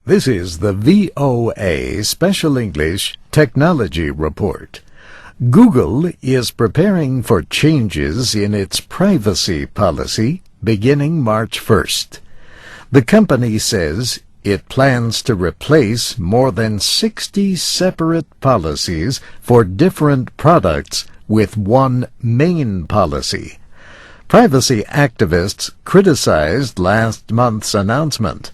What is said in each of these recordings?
This is the VOA Special English Technology Report. Google is preparing for changes in its privacy policy beginning March 1st. The company says it plans to replace more than 60 separate policies for different products with one main policy. Privacy activists criticized last month's announcement.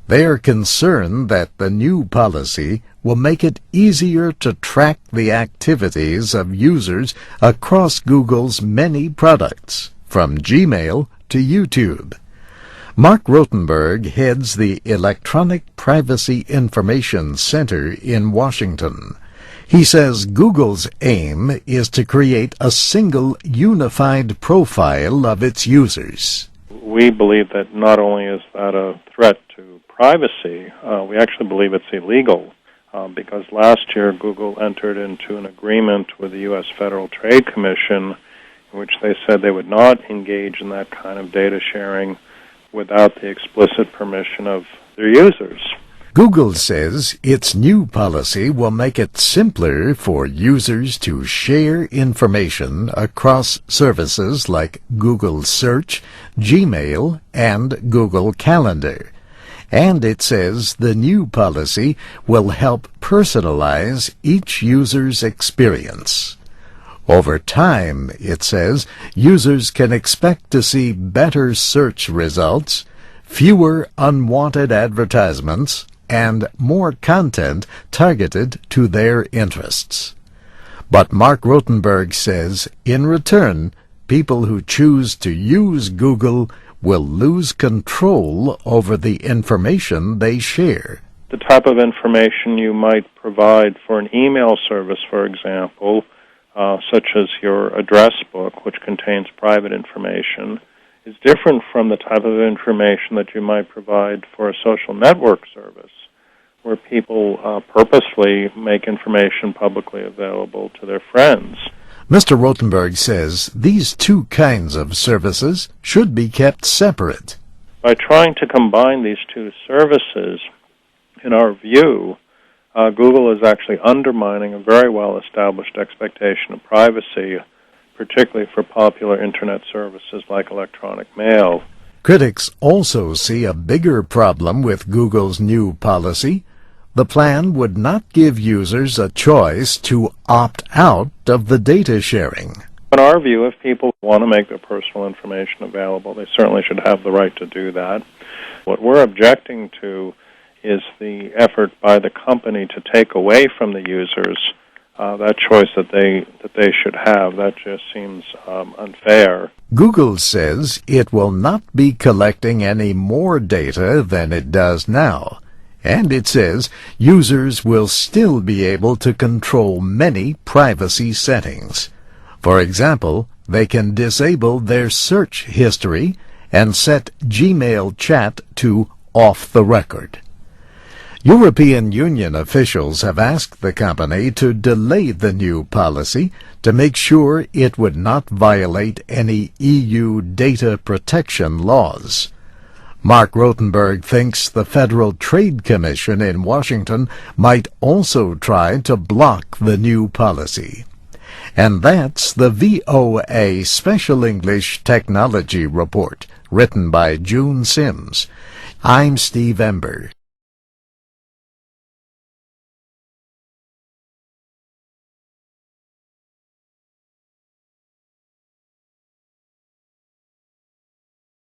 They are concerned that the new policy will make it easier to track the activities of users across Google's many products, from Gmail to YouTube. Mark Rotenberg heads the Electronic Privacy Information Center in Washington. He says Google's aim is to create a single unified profile of its users. We believe that not only is that a threat to privacy, we actually believe it's illegal because last year Google entered into an agreement with the U.S. Federal Trade Commission in which they said they would not engage in that kind of data sharing without the explicit permission of their users. Google says its new policy will make it simpler for users to share information across services like Google Search, Gmail, and Google Calendar. And it says the new policy will help personalize each user's experience. Over time, it says, users can expect to see better search results, fewer unwanted advertisements, and more content targeted to their interests. But Mark Rotenberg says, in return, people who choose to use Google will lose control over the information they share. The type of information you might provide for an email service, for example, such as your address book, which contains private information, is different from the type of information that you might provide for a social network service, where people purposely make information publicly available to their friends. Mr. Rotenberg says these two kinds of services should be kept separate. By trying to combine these two services, in our view, Google is actually undermining a very well-established expectation of privacy, particularly for popular Internet services like electronic mail. Critics also see a bigger problem with Google's new policy. The plan would not give users a choice to opt out of the data sharing. In our view, if people want to make their personal information available, they certainly should have the right to do that. What we're objecting to is the effort by the company to take away from the users that choice that they should have. That just seems unfair. Google says it will not be collecting any more data than it does now. And it says users will still be able to control many privacy settings. For example, they can disable their search history and set Gmail chat to off the record. European Union officials have asked the company to delay the new policy to make sure it would not violate any EU data protection laws. Mark Rotenberg thinks the Federal Trade Commission in Washington might also try to block the new policy. And that's the VOA Special English Technology Report, written by June Sims. I'm Steve Ember.